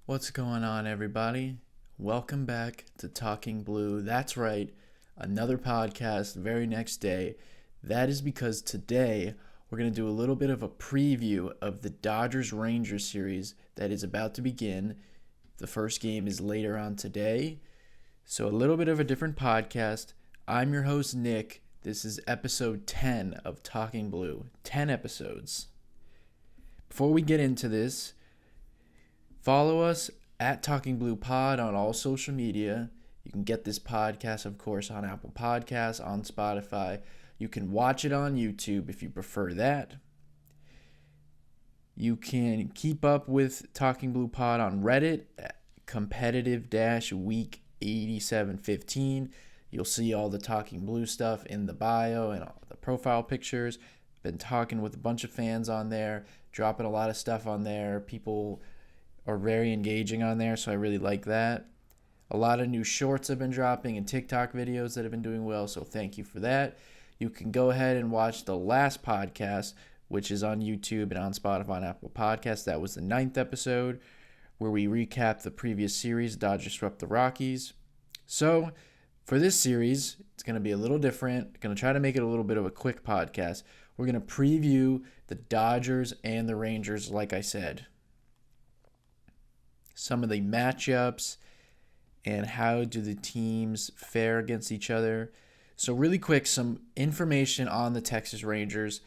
What's going on, everybody? Welcome back to Talking Blue. That's right, another podcast the very next day. That is because today we're going to do a little bit of a preview of the Dodgers Rangers series that is about to begin. The first game is later on today. So, a little bit of a different podcast. I'm your host, Nick. This is episode 10 of Talking Blue. 10 episodes. Before we get into this, follow us at Talking Blue Pod on all social media. You can get this podcast, of course, on Apple Podcasts, on Spotify. You can watch it on YouTube if you prefer that. You can keep up with Talking Blue Pod on Reddit at competitive-week 8715. You'll see all the Talking Blue stuff in the bio and all the profile pictures. Been talking with a bunch of fans on there, dropping a lot of stuff on there. People are very engaging on there, so I really like that. A lot of new shorts have been dropping and TikTok videos that have been doing well, so thank you for that. You can go ahead and watch the last podcast, which is on YouTube and on Spotify and Apple Podcasts. That was the 9th episode, where we recap the previous series, Dodgers swept the Rockies. So, for this series, it's going to be a little different. I'm going to try to make it a little bit of a quick podcast. We're going to preview the Dodgers and the Rangers, like I said. Some of the matchups and how do the teams fare against each other. So really quick, some information on the Texas Rangers.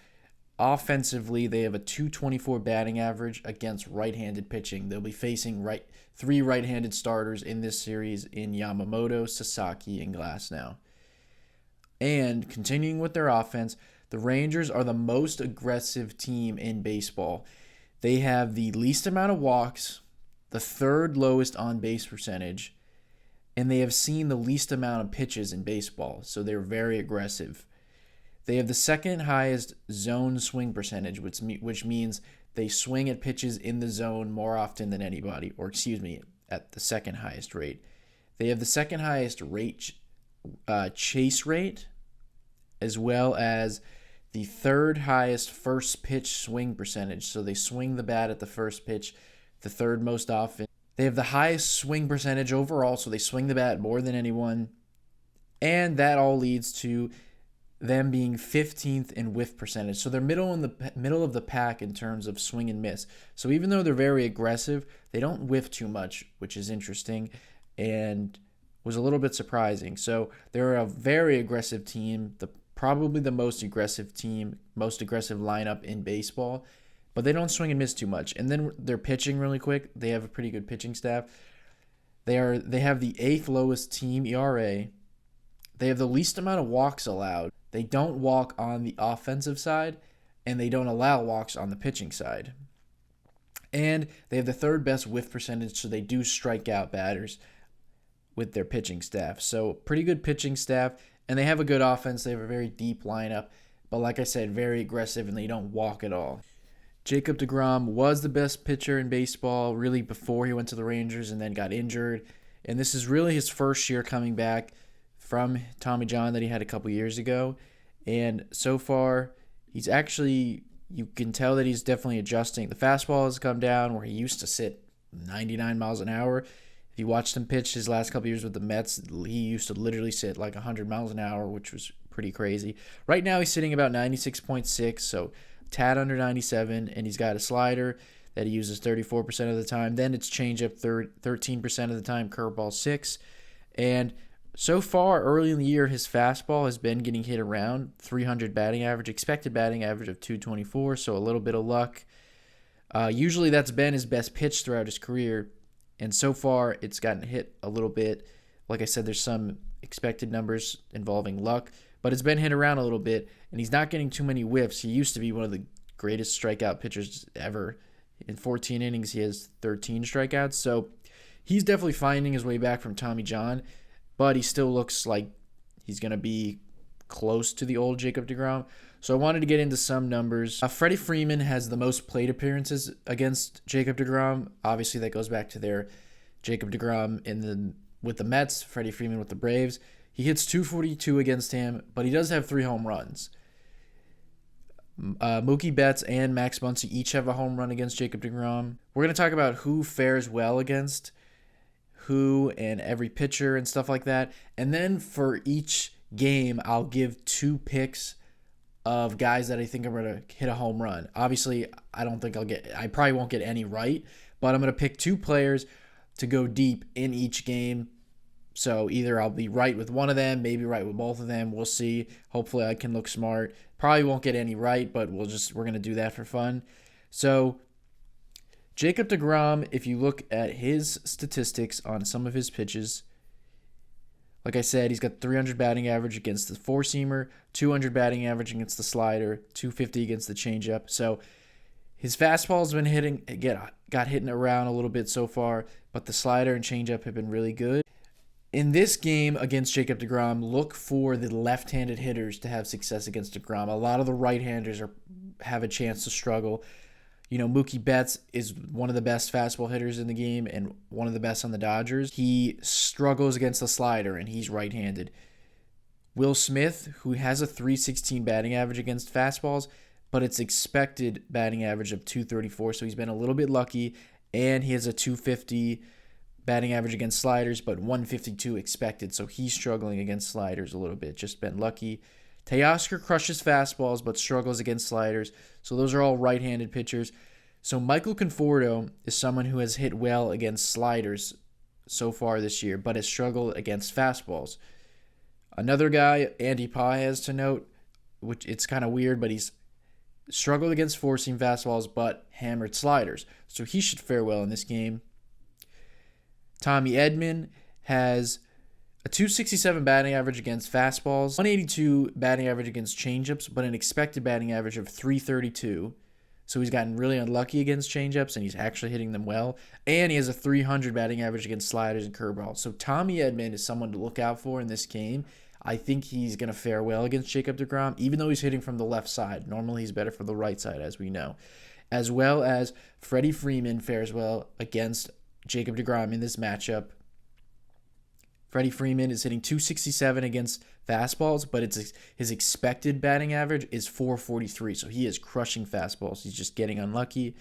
Offensively, they have a .224 batting average against right-handed pitching. They'll be facing three right-handed starters in this series in Yamamoto, Sasaki, and Glasnow. And continuing with their offense, the Rangers are the most aggressive team in baseball. They have the least amount of walks, the third lowest on-base percentage, and they have seen the least amount of pitches in baseball, so they're very aggressive. They have the second highest zone swing percentage, which means they swing at pitches in the zone more often than anybody, at the second highest rate. They have the second highest chase rate, as well as the third highest first pitch swing percentage, so they swing the bat at the first pitch the third most often. They have the highest swing percentage overall, so they swing the bat more than anyone. And that all leads to them being 15th in whiff percentage. So they're middle of the pack in terms of swing and miss. So even though they're very aggressive, they don't whiff too much, which is interesting and was a little bit surprising. So they're a very aggressive team, probably the most aggressive team, most aggressive lineup in baseball. But they don't swing and miss too much. And then they're pitching really quick. They have a pretty good pitching staff. They have the 8th lowest team ERA. They have the least amount of walks allowed. They don't walk on the offensive side, and they don't allow walks on the pitching side. And they have the third best whiff percentage, so they do strike out batters with their pitching staff. So pretty good pitching staff, and they have a good offense. They have a very deep lineup. But like I said, very aggressive, and they don't walk at all. Jacob deGrom was the best pitcher in baseball really before he went to the Rangers and then got injured. And this is really his first year coming back from Tommy John that he had a couple years ago. And so far, you can tell that he's definitely adjusting. The fastball has come down where he used to sit 99 miles an hour. If you watched him pitch his last couple years with the Mets, he used to literally sit like 100 miles an hour, which was pretty crazy. Right now, he's sitting about 96.6, so tad under 97, and he's got a slider that he uses 34% of the time. Then it's changeup 13% of the time, curveball 6%. And so far, early in the year, his fastball has been getting hit around 300 batting average, expected batting average of 224, so a little bit of luck. Usually that's been his best pitch throughout his career, and so far it's gotten hit a little bit. Like I said, there's some expected numbers involving luck, but it's been hit around a little bit, and he's not getting too many whiffs. He used to be one of the greatest strikeout pitchers ever. In 14 innings, he has 13 strikeouts, so he's definitely finding his way back from Tommy John, but he still looks like he's going to be close to the old Jacob deGrom. So I wanted to get into some numbers. Freddie Freeman has the most plate appearances against Jacob deGrom. Obviously, that goes back to their Jacob deGrom with the Mets, Freddie Freeman with the Braves. He hits 242 against him, but he does have 3 home runs. Mookie Betts and Max Muncy each have a home run against Jacob deGrom. We're going to talk about who fares well against who and every pitcher and stuff like that. And then for each game, I'll give 2 picks of guys that I think are going to hit a home run. Obviously, I probably won't get any right, but I'm going to pick 2 players to go deep in each game. So either I'll be right with one of them, maybe right with both of them. We'll see. Hopefully I can look smart. Probably won't get any right, but we're going to do that for fun. So Jacob deGrom, if you look at his statistics on some of his pitches, like I said, he's got 300 batting average against the four-seamer, 200 batting average against the slider, 250 against the changeup. So his fastball's been got hitting around a little bit so far, but the slider and changeup have been really good. In this game against Jacob deGrom, look for the left-handed hitters to have success against deGrom. A lot of the right-handers have a chance to struggle. Mookie Betts is one of the best fastball hitters in the game and one of the best on the Dodgers. He struggles against the slider, and he's right-handed. Will Smith, who has a .316 batting average against fastballs, but it's expected batting average of .234, so he's been a little bit lucky, and he has a .250 batting average against sliders, but .152 expected, so he's struggling against sliders a little bit, just been lucky. Teoscar crushes fastballs, but struggles against sliders, so those are all right-handed pitchers. So Michael Conforto is someone who has hit well against sliders so far this year, but has struggled against fastballs. Another guy, Andy Paez, to note, which it's kind of weird, but he's struggled against four-seam fastballs, but hammered sliders, so he should fare well in this game. Tommy Edman has a .267 batting average against fastballs, .182 batting average against changeups, but an expected batting average of .332. So he's gotten really unlucky against changeups, and he's actually hitting them well. And he has a .300 batting average against sliders and curveballs. So Tommy Edman is someone to look out for in this game. I think he's going to fare well against Jacob deGrom, even though he's hitting from the left side. Normally he's better for the right side, as we know. As well as Freddie Freeman fares well against Jacob deGrom in this matchup. Freddie Freeman is hitting .267 against fastballs, but his expected batting average is .443, so he is crushing fastballs. He's just getting unlucky.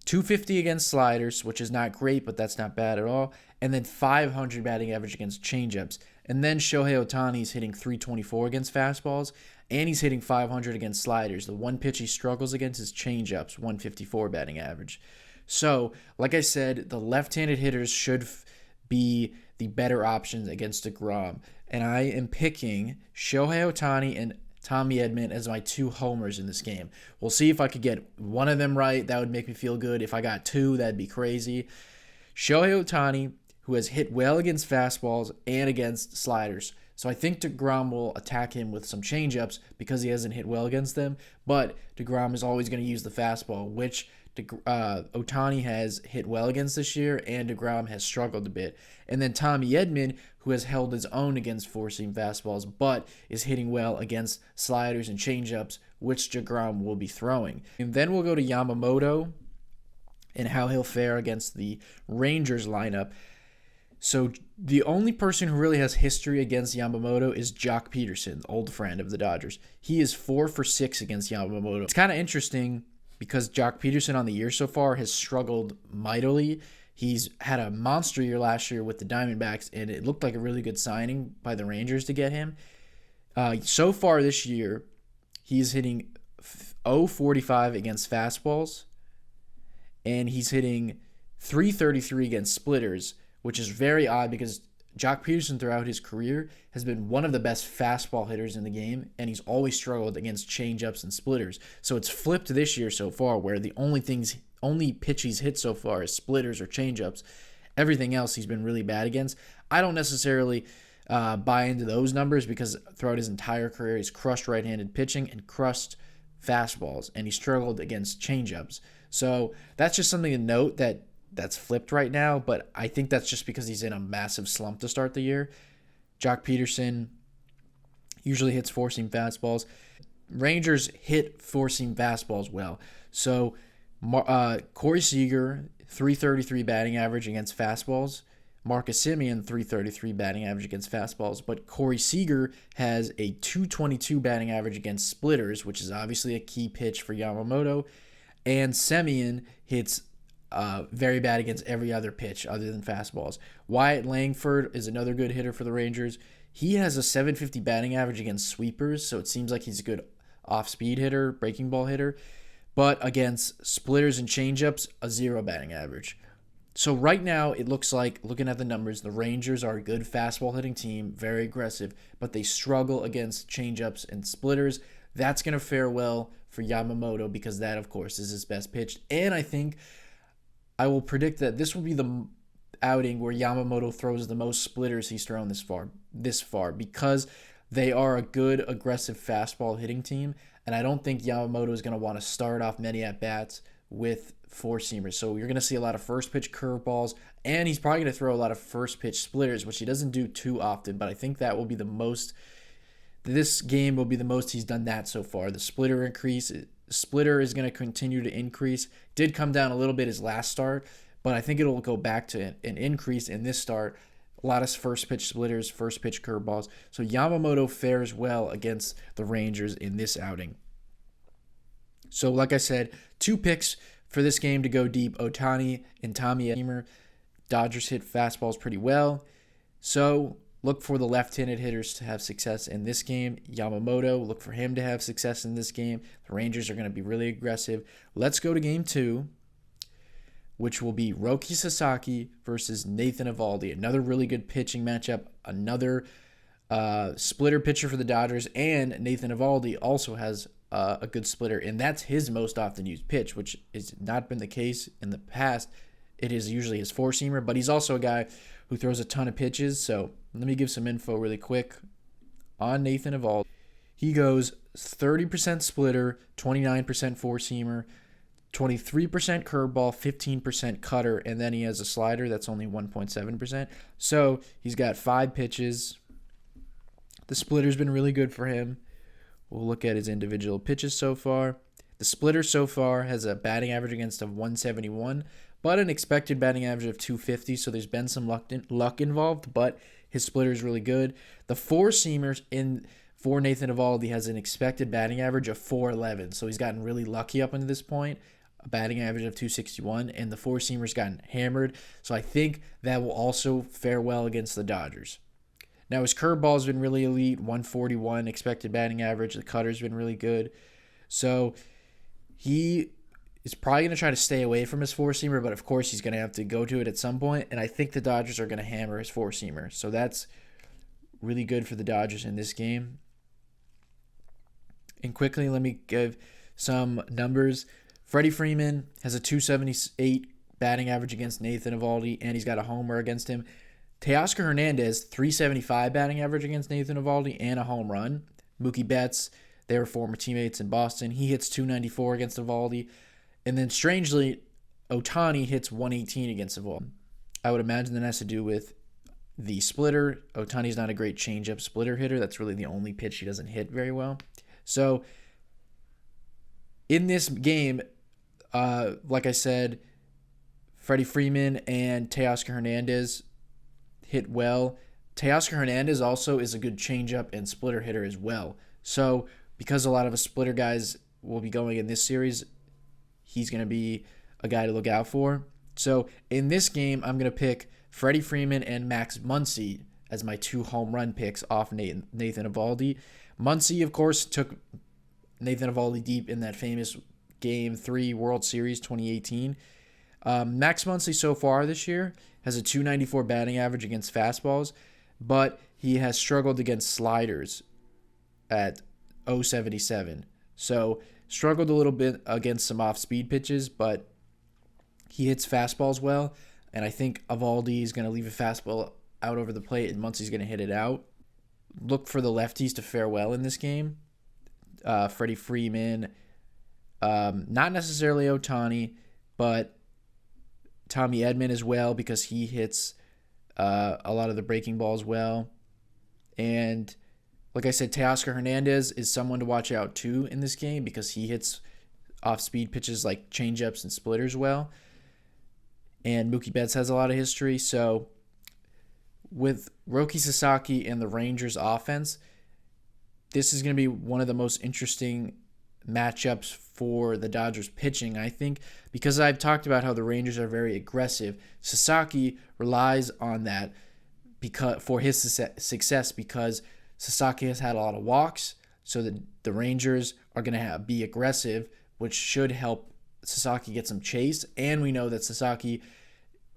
.250 against sliders, which is not great, but that's not bad at all. And then .500 batting average against changeups. And then Shohei Ohtani is hitting .324 against fastballs, and he's hitting .500 against sliders. The one pitch he struggles against is changeups, .154 batting average. So, like I said, the left-handed hitters should be the better options against deGrom. And I am picking Shohei Ohtani and Tommy Edman as my 2 homers in this game. We'll see if I could get one of them right. That would make me feel good. If I got 2, that'd be crazy. Shohei Ohtani, who has hit well against fastballs and against sliders. So I think deGrom will attack him with some changeups because he hasn't hit well against them. But deGrom is always going to use the fastball, which Ohtani has hit well against this year, and deGrom has struggled a bit. And then Tommy Edman, who has held his own against four-seam fastballs, but is hitting well against sliders and changeups, which deGrom will be throwing. And then we'll go to Yamamoto and how he'll fare against the Rangers lineup. So the only person who really has history against Yamamoto is Jock Peterson, old friend of the Dodgers. He is 4 for 6 against Yamamoto. It's kind of interesting because Jock Peterson on the year so far has struggled mightily. He's had a monster year last year with the Diamondbacks, and it looked like a really good signing by the Rangers to get him. So far this year, he's hitting .045 against fastballs, and he's hitting .333 against splitters, which is very odd because Jock Peterson throughout his career has been one of the best fastball hitters in the game, and he's always struggled against changeups and splitters. So it's flipped this year so far, where the only pitch he's hit so far is splitters or changeups. Everything else he's been really bad against. I don't necessarily buy into those numbers because throughout his entire career he's crushed right-handed pitching and crushed fastballs, and he struggled against changeups. So that's just something to note that's flipped right now, but I think that's just because he's in a massive slump to start the year. Jock Peterson usually hits four-seam fastballs. Rangers hit four-seam fastballs well. So Corey Seager, .333 batting average against fastballs, Marcus Semien, 333 batting average against fastballs, but Corey Seager has a 222 batting average against splitters, which is obviously a key pitch for Yamamoto. And Semien hits very bad against every other pitch other than fastballs. Wyatt Langford is another good hitter for the Rangers. He has a 750 batting average against sweepers, so it seems like he's a good off-speed hitter, breaking ball hitter. But against splitters and changeups, a 0 batting average. So right now, it looks like, looking at the numbers, the Rangers are a good fastball hitting team, very aggressive, but they struggle against changeups and splitters. That's going to fare well for Yamamoto because that, of course, is his best pitch. And I think I will predict that this will be the outing where Yamamoto throws the most splitters he's thrown this far because they are a good, aggressive fastball hitting team. And I don't think Yamamoto is going to want to start off many at-bats with four-seamers. So you're going to see a lot of first-pitch curveballs, and he's probably going to throw a lot of first-pitch splitters, which he doesn't do too often, but I think that will be the most – this game will be the most he's done that so far. The splitter is going to continue to increase. Did come down a little bit his last start, but I think it'll go back to an increase in this start. A lot of first-pitch splitters, first-pitch curveballs. So Yamamoto fares well against the Rangers in this outing. So like I said, 2 picks for this game to go deep. Ohtani and Tommy Edman. Dodgers hit fastballs pretty well. So look for the left-handed hitters to have success in this game. Yamamoto, look for him to have success in this game. The Rangers are going to be really aggressive. Let's go to game 2, which will be Roki Sasaki versus Nathan Eovaldi. Another really good pitching matchup. Another splitter pitcher for the Dodgers. And Nathan Eovaldi also has a good splitter, and that's his most often used pitch, which has not been the case in the past. It is usually his four-seamer, but he's also a guy who throws a ton of pitches. So let me give some info really quick on Nathan Eovaldi. He goes 30% splitter, 29% four-seamer, 23% curveball, 15% cutter, and then he has a slider that's only 1.7%. So he's got 5 pitches. The splitter's been really good for him. We'll look at his individual pitches so far. The splitter so far has a batting average against of 171, but an expected batting average of 250, so there's been some luck involved, but his splitter is really good. The four-seamers for Nathan Eovaldi has an expected batting average of 411, so he's gotten really lucky up until this point, a batting average of 261, and the four-seamer's gotten hammered, so I think that will also fare well against the Dodgers. Now, his curveball's been really elite, 141 expected batting average. The cutter's been really good. So he is probably going to try to stay away from his four-seamer, but of course he's going to have to go to it at some point, and I think the Dodgers are going to hammer his four-seamer. So that's really good for the Dodgers in this game. And quickly, let me give some numbers. Freddie Freeman has a 278 batting average against Nathan Eovaldi, and he's got a homer against him. Teoscar Hernandez, 375 batting average against Nathan Eovaldi and a home run. Mookie Betts, they were former teammates in Boston. He hits 294 against Eovaldi. And then strangely, Ohtani hits 118 against Eovaldi. I would imagine that has to do with the splitter. Ohtani's not a great changeup splitter hitter. That's really the only pitch he doesn't hit very well. So in this game, like I said, Freddie Freeman and Teoscar Hernandez hit well. Teoscar Hernandez also is a good changeup and splitter hitter as well. So because a lot of splitter guys will be going in this series, he's going to be a guy to look out for. So in this game, I'm going to pick Freddie Freeman and Max Muncy as my 2 home run picks off Nathan Eovaldi. Muncy, of course, took Nathan Eovaldi deep in that famous Game 3 World Series 2018. Max Muncy so far this year has a 294 batting average against fastballs, but he has struggled against sliders at 077. So struggled a little bit against some off-speed pitches, but he hits fastballs well, and I think Eovaldi is going to leave a fastball out over the plate, and Muncy's going to hit it out. Look for the lefties to fare well in this game. Freddie Freeman, not necessarily Ohtani, but Tommy Edman as well because he hits a lot of the breaking balls well. And like I said, Teoscar Hernandez is someone to watch out too in this game because he hits off-speed pitches like changeups and splitters well. And Mookie Betts has a lot of history. So with Roki Sasaki and the Rangers offense, this is going to be one of the most interesting matchups for the Dodgers pitching, I think, because I've talked about how the Rangers are very aggressive. Sasaki relies on that because for his success, because Sasaki has had a lot of walks, so the Rangers are going to be aggressive, which should help Sasaki get some chase. And we know that Sasaki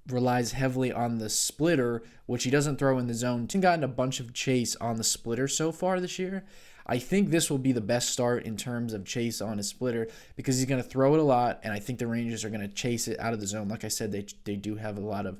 relies heavily on the splitter, which he doesn't throw in the zone. He's gotten a bunch of chase on the splitter so far this year. I think this will be the best start in terms of chase on his splitter because he's going to throw it a lot, and I think the Rangers are going to chase it out of the zone. Like I said, they do have a lot of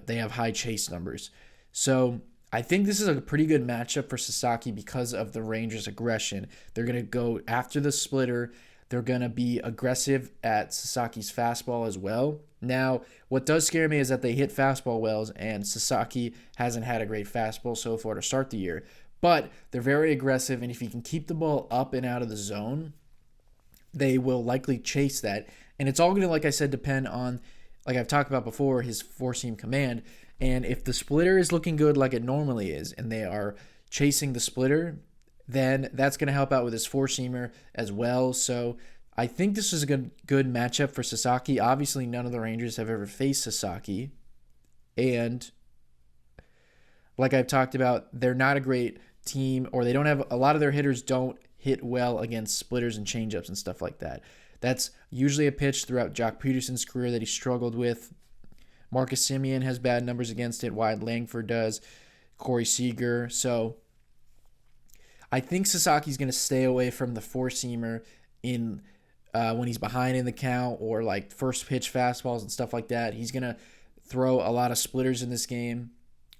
they have high chase numbers. So I think this is a pretty good matchup for Sasaki because of the Rangers' aggression. They're going to go after the splitter. They're going to be aggressive at Sasaki's fastball as well. Now, what does scare me is that they hit fastball wells, and Sasaki hasn't had a great fastball so far to start the year. But they're very aggressive, and if he can keep the ball up and out of the zone, they will likely chase that. And it's all going to, like I said, depend on, like I've talked about before, his four-seam command. And if the splitter is looking good like it normally is, and they are chasing the splitter, then that's going to help out with his four-seamer as well. So I think this is a good matchup for Sasaki. Obviously, none of the Rangers have ever faced Sasaki. And like I've talked about, they're not a great team, or they don't have a lot of their hitters don't hit well against splitters and changeups and stuff like that. That's usually a pitch throughout Jock Peterson's career that he struggled with. Marcus Semien has bad numbers against it. Wyatt Langford does. Corey Seager. So I think Sasaki's going to stay away from the four-seamer in when he's behind in the count or like first pitch fastballs and stuff like that. He's going to throw a lot of splitters in this game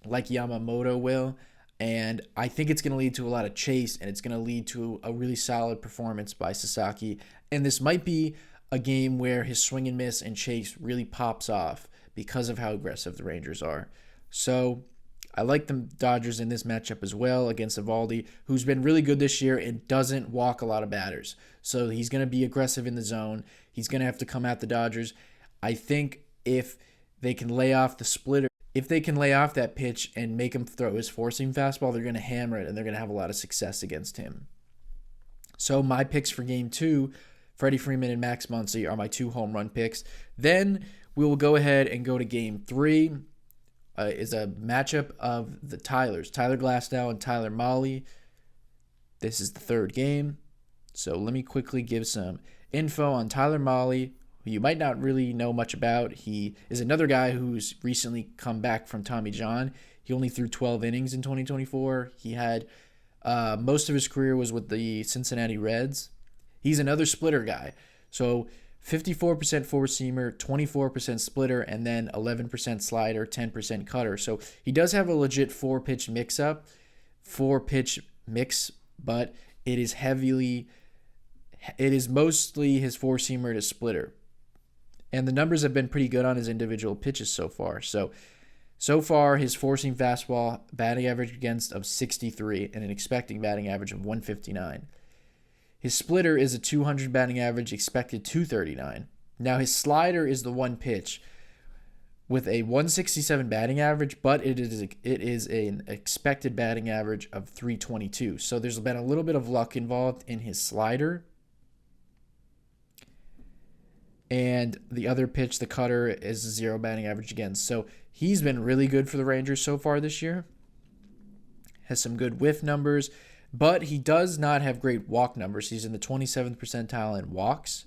like Yamamoto will. And I think it's going to lead to a lot of chase, and it's going to lead to a really solid performance by Sasaki. And this might be a game where his swing and miss and chase really pops off because of how aggressive the Rangers are. So I like the Dodgers in this matchup as well against Eovaldi, who's been really good this year and doesn't walk a lot of batters. So he's going to be aggressive in the zone. He's going to have to come at the Dodgers. I think if they can lay off the splitter, if they can lay off that pitch and make him throw his four-seam fastball, they're going to hammer it, and they're going to have a lot of success against him. So my picks for Game 2, Freddie Freeman and Max Muncy, are my 2 home run picks. Then we will go ahead and go to Game 3. Is a matchup of the Tylers, Tyler Glasnow and Tyler Mahle. This is the third game. So let me quickly give some info on Tyler Mahle, who you might not really know much about. He is another guy who's recently come back from Tommy John. He only threw 12 innings in 2024. He had most of his career was with the Cincinnati Reds. He's another splitter guy. So 54% four-seamer, 24% splitter, and then 11% slider, 10% cutter. So he does have a legit four-pitch mix, but it is mostly his four-seamer to splitter. And the numbers have been pretty good on his individual pitches so far. So far, his four-seam fastball batting average against of 63 and an expecting batting average of 159. His splitter is a 200 batting average, expected 239. Now, his slider is the one pitch with a 167 batting average, but it is an expected batting average of 322. So there's been a little bit of luck involved in his slider. And the other pitch, the cutter, is a 0 batting average against. So he's been really good for the Rangers so far this year. Has some good whiff numbers. But he does not have great walk numbers. He's in the 27th percentile in walks.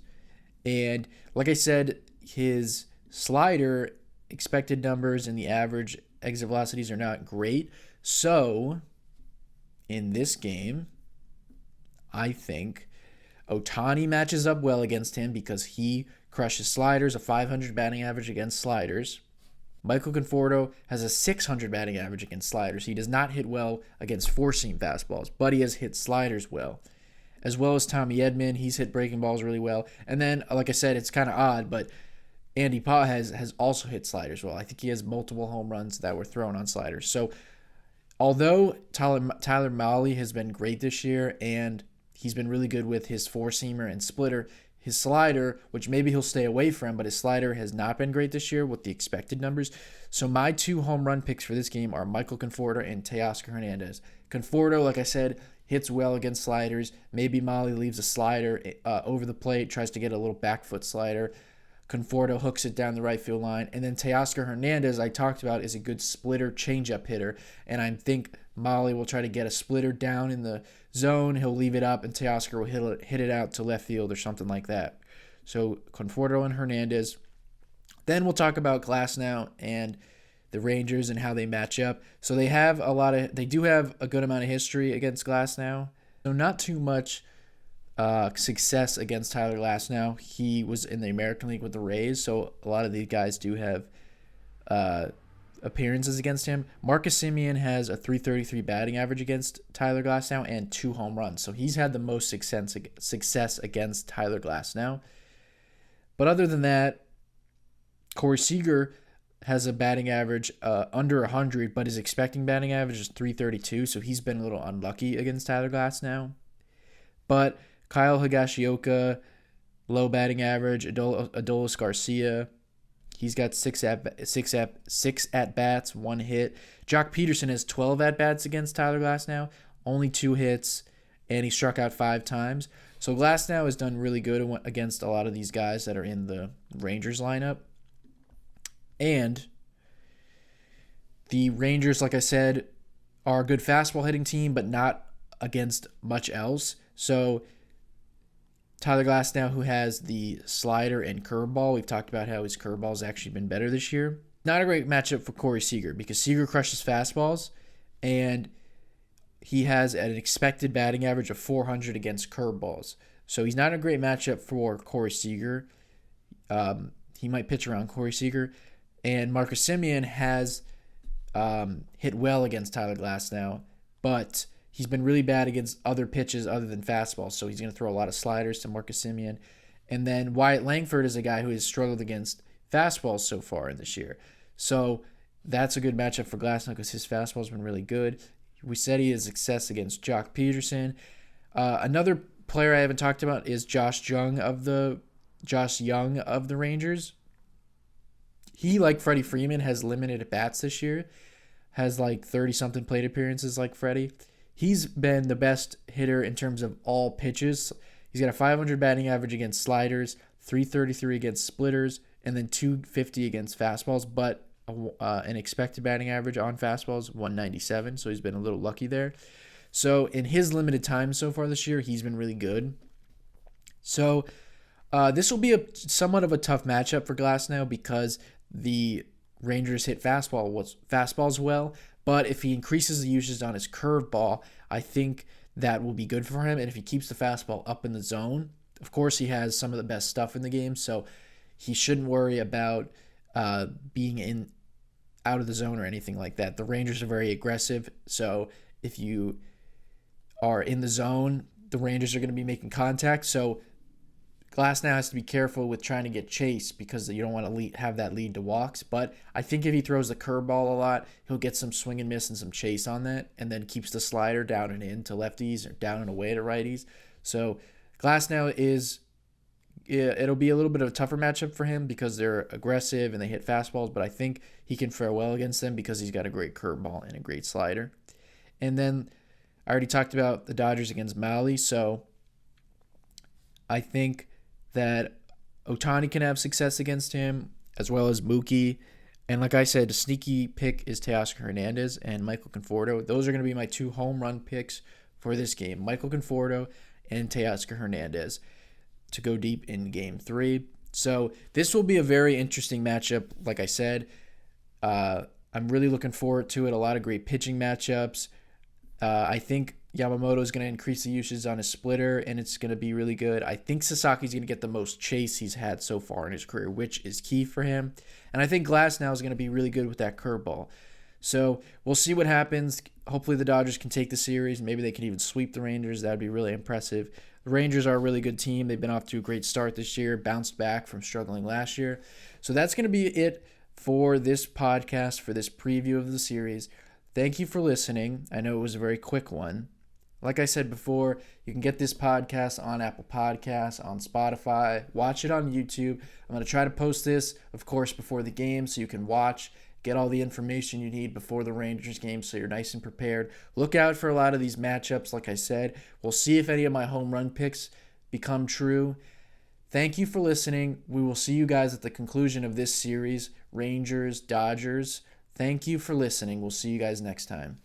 And like I said, his slider expected numbers and the average exit velocities are not great. So in this game, I think Ohtani matches up well against him because he crushes sliders, a 500 batting average against sliders. Michael Conforto has a 600 batting average against sliders. He does not hit well against four-seam fastballs, but he has hit sliders well. As well as Tommy Edman, he's hit breaking balls really well. And then, like I said, it's kind of odd, but Andy Paz has also hit sliders well. I think he has multiple home runs that were thrown on sliders. So although Tyler Mahle has been great this year and he's been really good with his four-seamer and splitter, his slider, which maybe he'll stay away from, but his slider has not been great this year with the expected numbers. So my 2 home run picks for this game are Michael Conforto and Teoscar Hernandez. Conforto, like I said, hits well against sliders. Maybe Molly leaves a slider over the plate, tries to get a little back foot slider. Conforto hooks it down the right field line. And then Teoscar Hernandez, I talked about, is a good splitter changeup hitter. And I think Molly will try to get a splitter down in the zone. He'll leave it up, and Teoscar will hit it out to left field or something like that. So Conforto and Hernandez. Then we'll talk about Glasnow and the Rangers and how they match up. So they do have a good amount of history against Glasnow. So not too much success against Tyler Glasnow. He was in the American League with the Rays, so a lot of these guys do have appearances against him. Marcus Semien has a .333 batting average against Tyler Glasnow and 2 home runs. So he's had the most success against Tyler Glasnow. But other than that, Corey Seager has a batting average under 100, but his expecting batting average is .332, so he's been a little unlucky against Tyler Glasnow. But Kyle Higashioka, low batting average. Adolis Garcia, he's got 6 at-bats, 1 hit. Jock Peterson has 12 at-bats against Tyler Glasnow, only 2 hits, and he struck out 5 times. So Glasnow has done really good against a lot of these guys that are in the Rangers lineup. And the Rangers, like I said, are a good fastball hitting team, but not against much else. So Tyler Glasnow, who has the slider and curveball, we've talked about how his curveball has actually been better this year. Not a great matchup for Corey Seager because Seager crushes fastballs, and he has an expected batting average of .400 against curveballs. So he's not a great matchup for Corey Seager. He might pitch around Corey Seager. And Marcus Semien has hit well against Tyler Glasnow, but he's been really bad against other pitches other than fastballs, so he's going to throw a lot of sliders to Marcus Semien. And then Wyatt Langford is a guy who has struggled against fastballs so far in this year. So that's a good matchup for Glasnow because his fastball's been really good. We said he has success against Jock Peterson. Another player I haven't talked about is Josh Young of the Rangers. He, like Freddie Freeman, has limited at-bats this year, has like 30-something plate appearances like Freddie. He's been the best hitter in terms of all pitches. He's got a .500 batting average against sliders, .333 against splitters, and then .250 against fastballs, but an expected batting average on fastballs, .197, so he's been a little lucky there. So in his limited time so far this year, he's been really good. So this will be somewhat of a tough matchup for Glasnow because the Rangers hit fastballs well, but if he increases the usage on his curveball, I think that will be good for him. And if he keeps the fastball up in the zone, of course he has some of the best stuff in the game, so he shouldn't worry about being out of the zone or anything like that. The Rangers are very aggressive, so if you are in the zone, the Rangers are going to be making contact. So Glasnow has to be careful with trying to get chased because you don't want to have that lead to walks. But I think if he throws the curveball a lot, he'll get some swing and miss and some chase on that, and then keeps the slider down and in to lefties or down and away to righties. So Glasnow it'll be a little bit of a tougher matchup for him because they're aggressive and they hit fastballs, but I think he can fare well against them because he's got a great curveball and a great slider. And then I already talked about the Dodgers against Mahle, so I think that Ohtani can have success against him, as well as Mookie. And like I said, a sneaky pick is Teoscar Hernandez and Michael Conforto. Those are going to be my 2 home run picks for this game, Michael Conforto and Teoscar Hernandez, to go deep in Game 3. So this will be a very interesting matchup, like I said. I'm really looking forward to it. A lot of great pitching matchups. I think Yamamoto is going to increase the usage on his splitter, and it's going to be really good. I think Sasaki's going to get the most chase he's had so far in his career, which is key for him. And I think Glasnow is going to be really good with that curveball. So we'll see what happens. Hopefully the Dodgers can take the series. Maybe they can even sweep the Rangers. That would be really impressive. The Rangers are a really good team. They've been off to a great start this year, bounced back from struggling last year. So that's going to be it for this podcast, for this preview of the series. Thank you for listening. I know it was a very quick one. Like I said before, you can get this podcast on Apple Podcasts, on Spotify, watch it on YouTube. I'm going to try to post this, of course, before the game so you can watch, get all the information you need before the Rangers game so you're nice and prepared. Look out for a lot of these matchups, like I said. We'll see if any of my home run picks become true. Thank you for listening. We will see you guys at the conclusion of this series, Rangers, Dodgers. Thank you for listening. We'll see you guys next time.